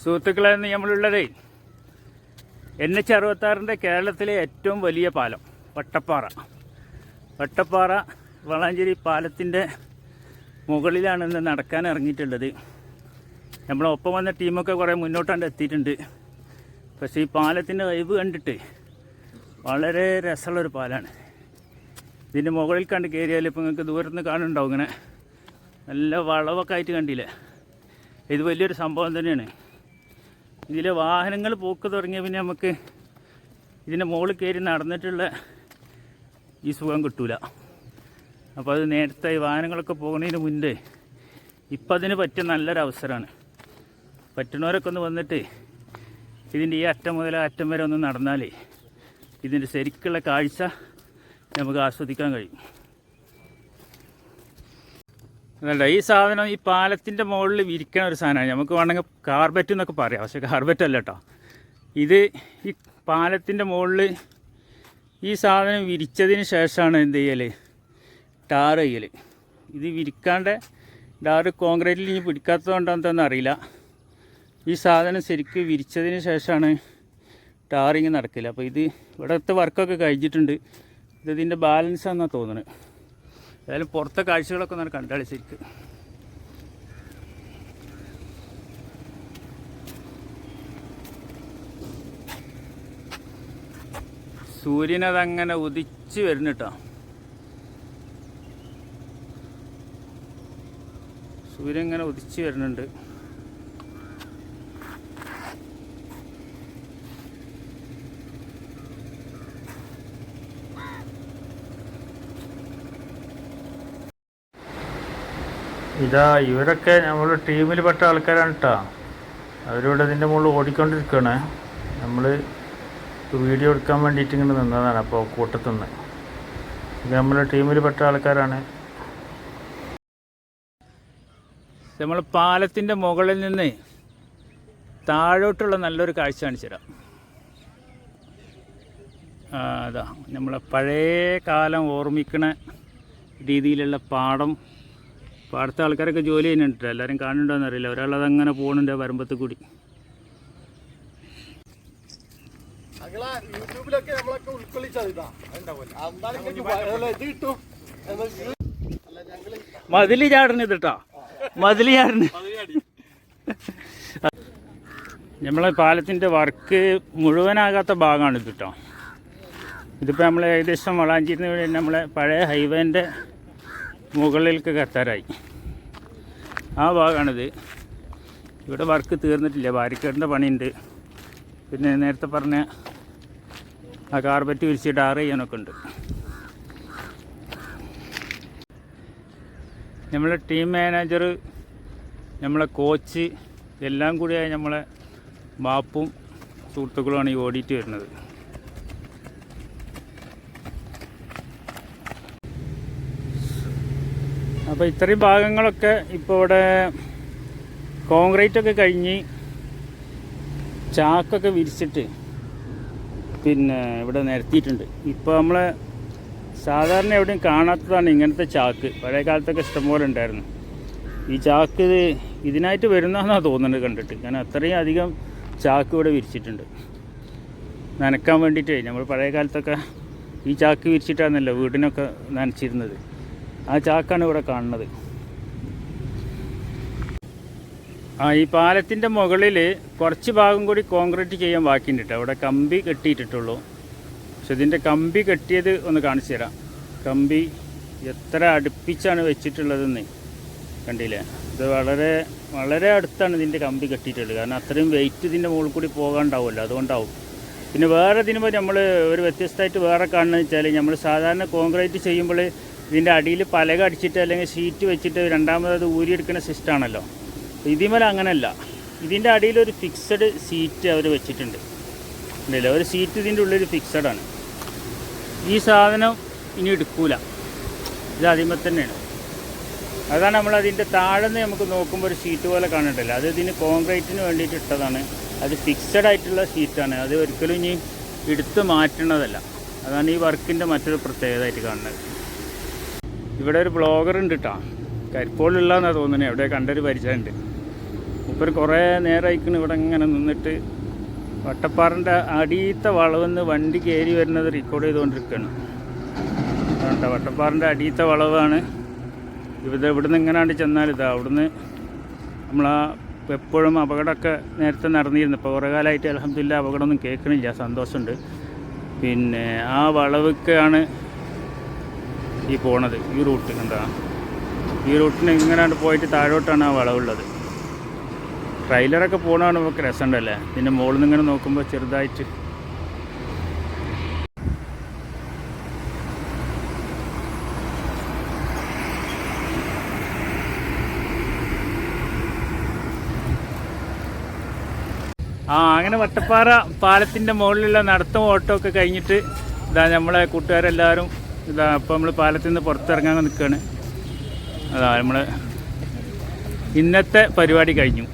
സുഹൃത്തുക്കളെ, നമ്മളുള്ളത് NH66 കേരളത്തിലെ ഏറ്റവും വലിയ പാലം വട്ടപ്പാറ വളാഞ്ചേരി പാലത്തിൻ്റെ മുകളിലാണ് ഇന്ന് നടക്കാൻ ഇറങ്ങിയിട്ടുള്ളത്. നമ്മളൊപ്പം വന്ന ടീമൊക്കെ കുറേ മുന്നോട്ടാണ്ട് എത്തിയിട്ടുണ്ട്. പക്ഷേ ഈ പാലത്തിൻ്റെ വൈബ് കണ്ടിട്ട് വളരെ രസമുള്ളൊരു പാലമാണ്. ഇതിൻ്റെ മുകളിൽ കണ്ട് കയറിയാൽ ഇപ്പോൾ നിങ്ങൾക്ക് ദൂരത്തുനിന്ന് കാണുന്നുണ്ടാവും. ഇങ്ങനെ നല്ല വളവൊക്കെ ആയിട്ട് കണ്ടില്ലേ? ഇത് വലിയൊരു സംഭവം തന്നെയാണ്. ഇതിലെ വാഹനങ്ങൾ പോക്ക് തുടങ്ങിയ പിന്നെ നമുക്ക് ഇതിൻ്റെ മുകളിൽ കയറി നടന്നിട്ടുള്ള ഈ സുഖം കിട്ടൂല. അപ്പോൾ അത് നേരത്തെ ഈ വാഹനങ്ങളൊക്കെ പോകുന്നതിന് മുൻപേ ഇപ്പം അതിന് പറ്റിയ നല്ലൊരവസരമാണ്. പറ്റുന്നവരൊക്കെ ഒന്ന് വന്നിട്ട് ഇതിൻ്റെ ഈ അറ്റം മുതൽ അറ്റം വരെ ഒന്ന് നടന്നാൽ ഇതിൻ്റെ ശരിക്കുള്ള കാഴ്ച നമുക്ക് ആസ്വദിക്കാൻ കഴിയും. അതല്ല, ഈ സാധനം ഈ പാലത്തിൻ്റെ മുകളിൽ വിരിക്കണ ഒരു സാധനമാണ്. നമുക്ക് വേണമെങ്കിൽ കാർബറ്റ് എന്നൊക്കെ പറയാം, പക്ഷേ കാർബറ്റ് അല്ല കേട്ടോ. ഇത് ഈ പാലത്തിൻ്റെ മുകളിൽ ഈ സാധനം വിരിച്ചതിന് ശേഷമാണ് എന്ത് ചെയ്യൽ, ടാർ ചെയ്യൽ. ഇത് വിരിക്കാണ്ട് ടാറ് കോൺക്രീറ്റിൽ ഇനി പിടിക്കാത്തത് കൊണ്ടാണെന്ന് അറിയില്ല. ഈ സാധനം ശരിക്കും വിരിച്ചതിന് ശേഷമാണ് ടാറിങ് നടക്കില്ല. അപ്പോൾ ഇത് ഇവിടുത്തെ വർക്കൊക്കെ കഴിഞ്ഞിട്ടുണ്ട്. ഇതിൻ്റെ ബാലൻസാണെന്നാണ് തോന്നുന്നത്. ഏതായാലും പുറത്തെ കാഴ്ചകളൊക്കെ ഒന്ന് കണ്ടാളി ശരിക്ക്. സൂര്യനതങ്ങനെ ഉദിച്ച് വരുന്നുട്ടോ. സൂര്യൻ ഇങ്ങനെ ഉദിച്ച് വരുന്നുണ്ട്. ഇതാ ഇവരൊക്കെ നമ്മൾ ടീമിൽ പെട്ട ആൾക്കാരാണ് കേട്ടോ. അവരിവിടെ ഇതിൻ്റെ മുകളിൽ ഓടിക്കൊണ്ടിരിക്കുകയാണ്. നമ്മൾ വീഡിയോ എടുക്കാൻ വേണ്ടിയിട്ട് ഇങ്ങനെ നിന്നതാണ്. അപ്പോൾ കൂട്ടത്തുനിന്ന് ഇത് നമ്മളെ ടീമിൽ പെട്ട ആൾക്കാരാണ്. നമ്മൾ പാലത്തിൻ്റെ മുകളിൽ നിന്ന് താഴോട്ടുള്ള നല്ലൊരു കാഴ്ച കാണിച്ചു തരാം. അതാ നമ്മളെ പഴയ കാലം ഓർമ്മിക്കണ രീതിയിലുള്ള പാടത്തെ ആൾക്കാരൊക്കെ ജോലി ചെയ്യുന്നുണ്ട്. എല്ലാവരും കാണുന്നുണ്ടോയെന്ന് അറിയില്ല. ഒരാളതങ്ങനെ പോകുന്നുണ്ട് വരമ്പത്ത് കൂടി. മതില് ചാടണ ഇതിട്ടാ, മതില് ചാടണ. നമ്മളെ പാലത്തിൻ്റെ വർക്ക് മുഴുവനാകാത്ത ഭാഗമാണ് ഇത് കേട്ടോ. ഇതിപ്പോൾ നമ്മൾ ഏകദേശം വളാഞ്ചേരി നമ്മളെ പഴയ ഹൈവേൻ്റെ മുകളിലേക്ക് എത്താറായി. ആ ഭാഗമാണിത്. ഇവിടെ വർക്ക് തീർന്നിട്ടില്ല. ബാരിക്കേഡിൻ്റെ പണിയുണ്ട്. പിന്നെ നേരത്തെ പറഞ്ഞ ആ കാർപ്പറ്റ് വിരിച്ച് ടാർ ചെയ്യാനൊക്കെ ഉണ്ട്. നമ്മളെ ടീം മാനേജർ, നമ്മളെ കോച്ച് എല്ലാം കൂടിയായി നമ്മളെ ബാപ്പും സുഹൃത്തുക്കളുമാണ് ഈ ഓടിയിട്ട് വരുന്നത്. അപ്പോൾ ഇത്രയും ഭാഗങ്ങളൊക്കെ ഇപ്പോൾ ഇവിടെ കോൺക്രീറ്റൊക്കെ കഴിഞ്ഞ് ചാക്കൊക്കെ വിരിച്ചിട്ട് പിന്നെ ഇവിടെ നിരത്തിയിട്ടുണ്ട്. ഇപ്പോൾ നമ്മൾ സാധാരണ എവിടെയും കാണാത്തതാണ് ഇങ്ങനത്തെ ചാക്ക്. പഴയ കാലത്തൊക്കെ ഇഷ്ടംപോലെ ഉണ്ടായിരുന്നു. ഈ ചാക്ക് ഇതിനായിട്ട് വരുന്നതെന്നാണ് തോന്നുന്നത് കണ്ടിട്ട്. കാരണം അത്രയും അധികം ചാക്ക് ഇവിടെ വിരിച്ചിട്ടുണ്ട് നനക്കാൻ വേണ്ടിയിട്ട്. നമ്മൾ പഴയ കാലത്തൊക്കെ ഈ ചാക്ക് വിരിച്ചിട്ടാണല്ലോ വീടിനൊക്കെ നനച്ചിരുന്നത്. ആ ചാക്കാണ് ഇവിടെ കാണുന്നത്. ഈ പാലത്തിൻ്റെ മുകളിൽ കുറച്ച് ഭാഗം കൂടി കോൺക്രീറ്റ് ചെയ്യാൻ ബാക്കിയുണ്ട് കേട്ടോ. അവിടെ കമ്പി കെട്ടിയിട്ടിട്ടുള്ളൂ. പക്ഷെ ഇതിൻ്റെ കമ്പി കെട്ടിയത് ഒന്ന് കാണിച്ചു തരാം. കമ്പി എത്ര അടുപ്പിച്ചാണ് വെച്ചിട്ടുള്ളതെന്ന് കണ്ടില്ലേ? ഇത് വളരെ വളരെ അടുത്താണ് ഇതിൻ്റെ കമ്പി കെട്ടിയിട്ടുള്ളത്. കാരണം അത്രയും വെയിറ്റ് ഇതിൻ്റെ മുകളിൽ കൂടി പോകാണ്ടാവുമല്ലോ, അതുകൊണ്ടാവും. പിന്നെ വേറെ ഇതിനുമ്പോൾ നമ്മൾ ഒരു വ്യത്യസ്തമായിട്ട് വേറെ കാണുന്നത് വെച്ചാൽ, നമ്മൾ സാധാരണ കോൺക്രീറ്റ് ചെയ്യുമ്പോൾ ഇതിൻ്റെ അടിയിൽ പലക അടിച്ചിട്ട് അല്ലെങ്കിൽ ഷീറ്റ് വെച്ചിട്ട് രണ്ടാമത് ഊരിയെടുക്കുന്ന സിസ്റ്റമാണല്ലോ. ഇതിന്മേൽ അങ്ങനെയല്ല. ഇതിൻ്റെ അടിയിലൊരു ഫിക്സഡ് സീറ്റ് അവർ വെച്ചിട്ടുണ്ട്. ഉണ്ടല്ലോ, ഒരു സീറ്റ് ഇതിൻ്റെ ഉള്ളിൽ ഫിക്സഡാണ്. ഈ സാധനം ഇനി എടുക്കൂല. ഇത് അതിന്മേൽ തന്നെയാണ്. അതാണ് നമ്മളതിൻ്റെ താഴെ നിന്ന് നമുക്ക് നോക്കുമ്പോൾ ഒരു ഷീറ്റ് പോലെ കാണണ്ടല്ലോ. അത് ഇതിന് കോൺക്രീറ്റിന് വേണ്ടിയിട്ട് ഇട്ടതാണ്. അത് ഫിക്സഡ് ആയിട്ടുള്ള ഷീറ്റാണ്. അത് ഒരിക്കലും ഇനി എടുത്ത് മാറ്റണതല്ല. അതാണ് ഈ വർക്കിൻ്റെ മറ്റൊരു പ്രത്യേകതയായിട്ട് കാണുന്നത്. ഇവിടെ ഒരു ബ്ലോഗർ ഉണ്ട് കേട്ടോ. കരിപ്പോളുള്ളതെന്നാണ് തോന്നുന്നത്. എവിടെ കണ്ടൊരു പരിചയമുണ്ട്. ഇപ്പോൾ കുറേ നേരമായിക്കണ് ഇവിടെ ഇങ്ങനെ നിന്നിട്ട് വട്ടപ്പാറൻ്റെ അടിയത്തെ വളവെന്ന് വണ്ടി കയറി വരുന്നത് റെക്കോർഡ് ചെയ്തുകൊണ്ടിരിക്കുകയാണ്. വേണ്ട വട്ടപ്പാറൻ്റെ അടിയത്തെ വളവാണ്. ഇവിടുന്ന് ഇങ്ങനെയാണ്ട് ചെന്നാൽ ഇതാ അവിടുന്ന് നമ്മളാ എപ്പോഴും അപകടമൊക്കെ നേരത്തെ നടന്നിരുന്നു. ഇപ്പോൾ കുറേ കാലമായിട്ട് അൽഹംദുലില്ലാ അപകടമൊന്നും കേൾക്കണില്ല, സന്തോഷമുണ്ട്. പിന്നെ ആ വളവൊക്കെയാണ് ഈ പോണത്, ഈ റൂട്ട് എന്താ ഈ റൂട്ടിന് ഇങ്ങനെയാണ്ട് പോയിട്ട് താഴോട്ടാണ് ആ വളവുള്ളത്. ട്രെയിലറൊക്കെ പോകണതാണ് നമുക്ക് രസമുണ്ടല്ലേ. ഇതിൻ്റെ മുകളിൽ നിന്ന് ഇങ്ങനെ നോക്കുമ്പോൾ ചെറുതായിട്ട് അങ്ങനെ വട്ടപ്പാറ പാലത്തിൻ്റെ മുകളിലുള്ള നടത്തം ഓട്ടമൊക്കെ കഴിഞ്ഞിട്ട് ഇതാ നമ്മളെ കൂട്ടുകാരെല്ലാവരും ഇതാ അപ്പോൾ നമ്മൾ പാലത്തിൽ നിന്ന് പുറത്തിറങ്ങാൻ നിൽക്കുകയാണ്. അതാ നമ്മൾ ഇന്നത്തെ പരിപാടി കഴിഞ്ഞു.